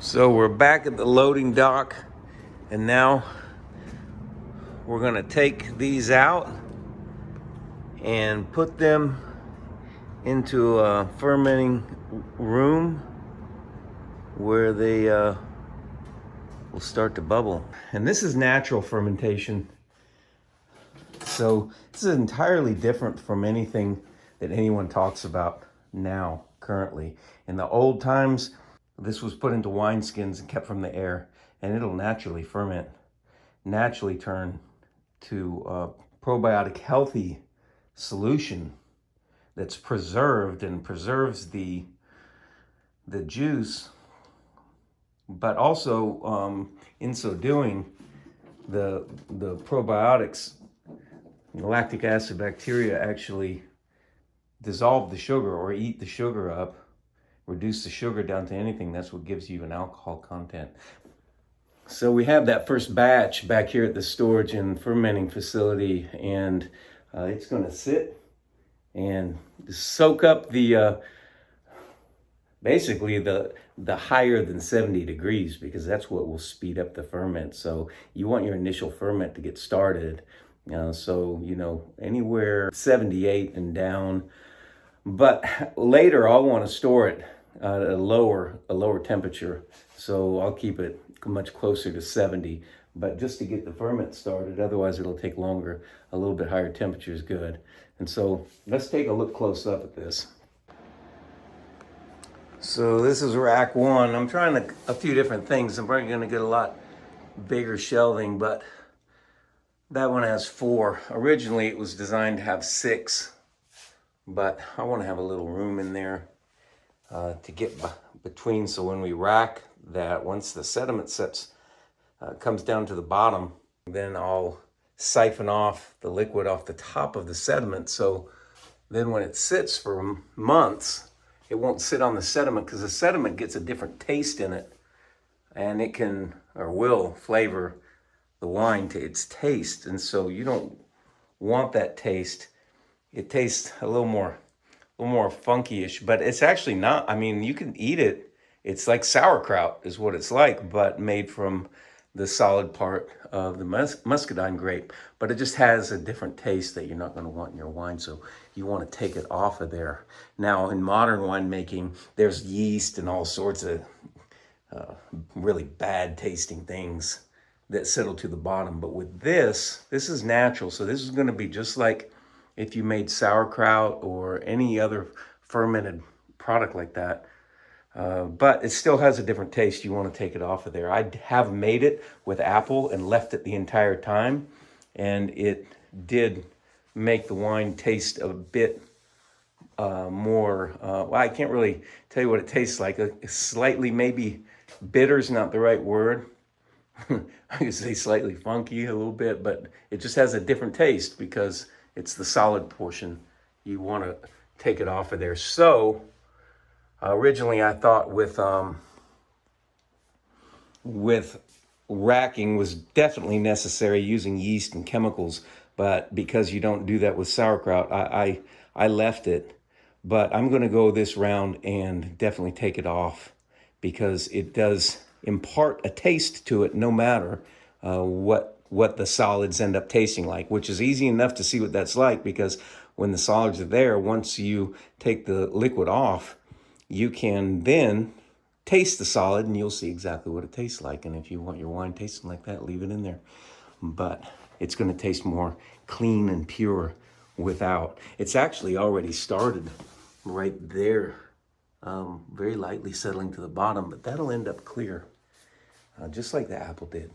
So we're back at the loading dock, and now we're gonna take these out and put them into a fermenting room where they will start to bubble. And this is natural fermentation. So this is entirely different from anything that anyone talks about now, currently. In the old times, this was put into wineskins and kept from the air, and it'll naturally ferment, naturally turn to a probiotic healthy solution that's preserved and preserves the juice, but also in so doing, the probiotics, the lactic acid bacteria actually dissolve the sugar or eat the sugar up, reduce the sugar down to anything. That's what gives you an alcohol content. So we have that first batch back here at the storage and fermenting facility, and it's going to sit and soak up the basically the higher than 70 degrees, because that's what will speed up the ferment. So you want your initial ferment to get started. So, anywhere 78 and down. But later I'll want to store it at a lower temperature. So I'll keep it much closer to 70. But just to get the ferment started, otherwise it'll take longer. A little bit higher temperature is good. And so let's take a look close up at this. So this is rack one. I'm trying a few different things. I'm probably gonna get a lot bigger shelving, but that one has 4. Originally it was designed to have 6, but I want to have a little room in there to get between, so when we rack that, once the sediment comes down to the bottom, then I'll siphon off the liquid off the top of the sediment. So then when it sits for months, it won't sit on the sediment, because the sediment gets a different taste in it, and it can or will flavor the wine to its taste. And so you don't want that taste. It tastes a little more funky-ish, but it's actually not. I mean, you can eat it. It's like sauerkraut is what it's like, but made from the solid part of the Muscadine grape. But it just has a different taste that you're not going to want in your wine, so you want to take it off of there. Now, in modern winemaking, there's yeast and all sorts of really bad tasting things that settle to the bottom. But with this is natural. So this is going to be just like if you made sauerkraut or any other fermented product like that. But it still has a different taste. You want to take it off of there. I have made it with apple and left it the entire time, and it did make the wine taste a bit more, well, I can't really tell you what it tastes like. Slightly, maybe bitter is not the right word. I could say slightly funky a little bit, but it just has a different taste because it's the solid portion. You want to take it off of there. So originally I thought with racking was definitely necessary, using yeast and chemicals, but because you don't do that with sauerkraut, I left it. But I'm going to go this round and definitely take it off, because it does impart a taste to it no matter what the solids end up tasting like, which is easy enough to see what that's like, because when the solids are there, once you take the liquid off, you can then taste the solid and you'll see exactly what it tastes like. And if you want your wine tasting like that, leave it in there. But it's going to taste more clean and pure without. It's actually already started right there, very lightly settling to the bottom, but that'll end up clear, just like the apple did.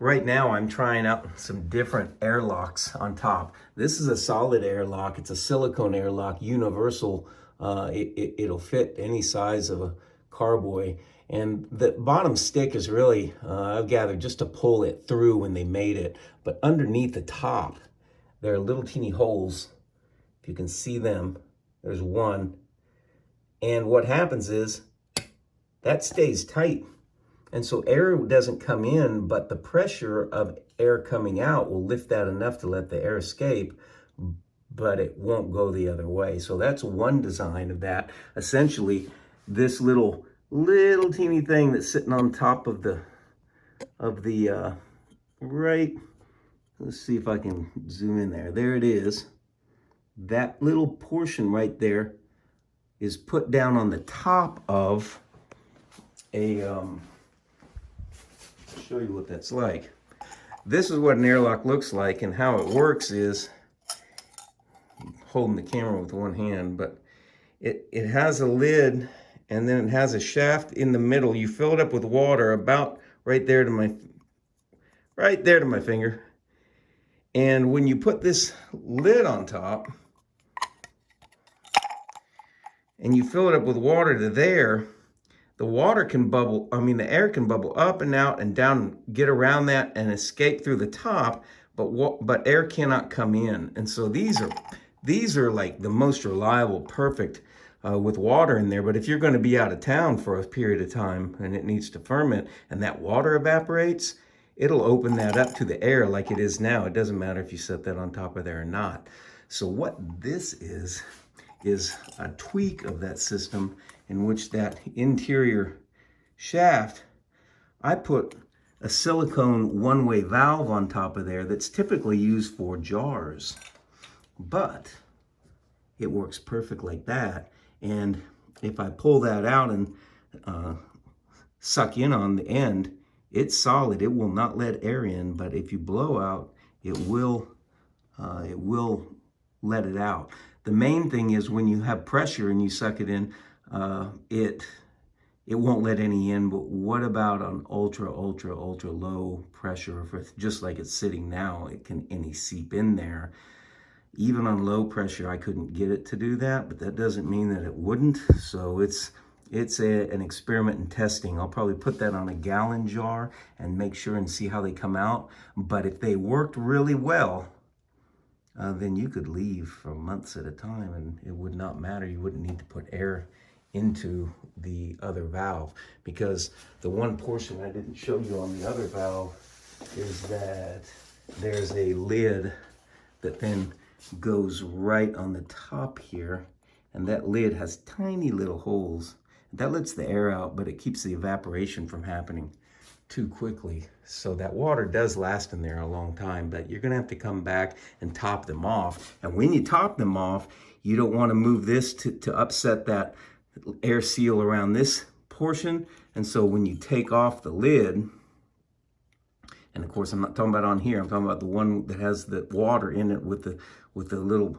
Right now I'm trying out some different airlocks on top. This is a solid airlock. It's a silicone airlock, universal. It'll fit any size of a carboy. And the bottom stick is really, I've gathered, just to pull it through when they made it. But underneath the top, there are little teeny holes. If you can see them, there's one. And what happens is that stays tight. And so air doesn't come in, but the pressure of air coming out will lift that enough to let the air escape, but it won't go the other way. So that's one design of that. Essentially, this little little teeny thing that's sitting on top of the right, let's see if I can zoom in there. There it is. That little portion right there is put down on the top of a, show you what that's like. This is what an airlock looks like, and how it works is, I'm holding the camera with one hand, but it has a lid, and then it has a shaft in the middle. You fill it up with water about right there to my finger. And when you put this lid on top and you fill it up with water to there, the water can bubble, the air can bubble up and out and down, get around that and escape through the top, but air cannot come in. And so these are like the most reliable, perfect with water in there. But if you're going to be out of town for a period of time and it needs to ferment and that water evaporates, it'll open that up to the air like it is now. It doesn't matter if you set that on top of there or not. So what this is a tweak of that system, in which that interior shaft, I put a silicone one-way valve on top of there that's typically used for jars. But it works perfect like that. And if I pull that out and suck in on the end, it's solid. It will not let air in, but if you blow out, it will let it out. The main thing is when you have pressure and you suck it in, it won't let any in. But what about on ultra low pressure? If it's just like it's sitting now, it can any seep in there. Even on low pressure, I couldn't get it to do that, but that doesn't mean that it wouldn't. So it's an experiment in testing. I'll probably put that on a gallon jar and make sure and see how they come out. But if they worked really well, then you could leave for months at a time and it would not matter. You wouldn't need to put air into the other valve, because the one portion I didn't show you on the other valve is that there's a lid that then goes right on the top here, and that lid has tiny little holes. That lets the air out, but it keeps the evaporation from happening too quickly. So that water does last in there a long time, but you're gonna have to come back and top them off. And when you top them off, you don't wanna move this to upset that air seal around this portion. And so when you take off the lid, and of course I'm not talking about on here, I'm talking about the one that has the water in it with the little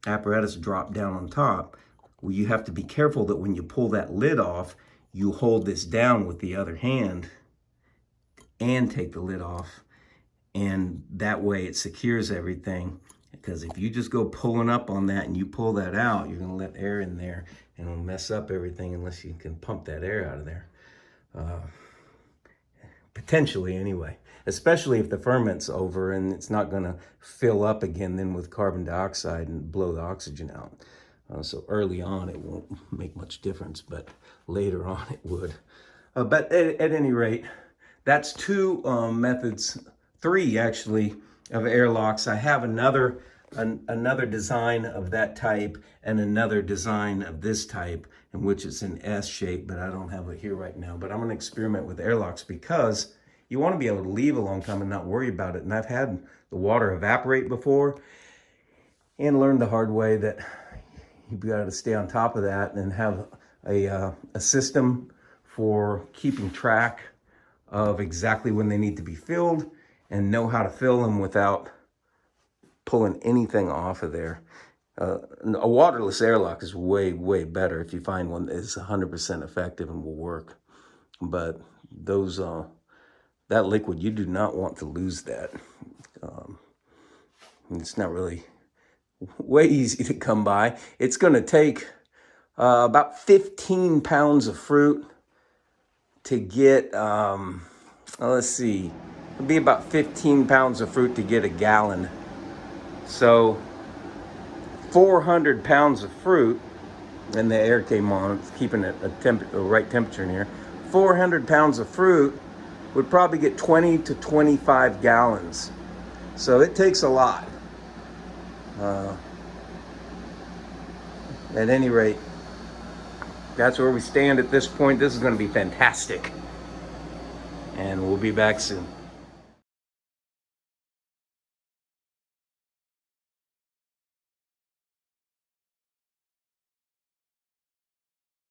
apparatus drop down on top. Well, you have to be careful that when you pull that lid off, you hold this down with the other hand and take the lid off. And that way it secures everything. Because if you just go pulling up on that and you pull that out, you're gonna let air in there and it'll mess up everything unless you can pump that air out of there. Potentially anyway, especially if the ferment's over and it's not gonna fill up again then with carbon dioxide and blow the oxygen out. So early on, it won't make much difference, but later on it would. But at any rate, that's two methods, three actually, of airlocks. I have another design of that type and another design of this type, in which it's an S shape, but I don't have it here right now. But I'm gonna experiment with airlocks because you wanna be able to leave a long time and not worry about it. And I've had the water evaporate before and learned the hard way that you've got to stay on top of that and have a system for keeping track of exactly when they need to be filled and know how to fill them without pulling anything off of there. A waterless airlock is way better if you find one that is 100% effective and will work. But those that liquid, you do not want to lose that. It's not really way easy to come by. It's going to take about 15 pounds of fruit to get, let's see, it'll be about 15 pounds of fruit to get a gallon. So 400 pounds of fruit, and the air came on, it's keeping it a right temperature in here. 400 pounds of fruit would probably get 20 to 25 gallons. So it takes a lot. At any rate, that's where we stand at this point. This is going to be fantastic. And we'll be back soon.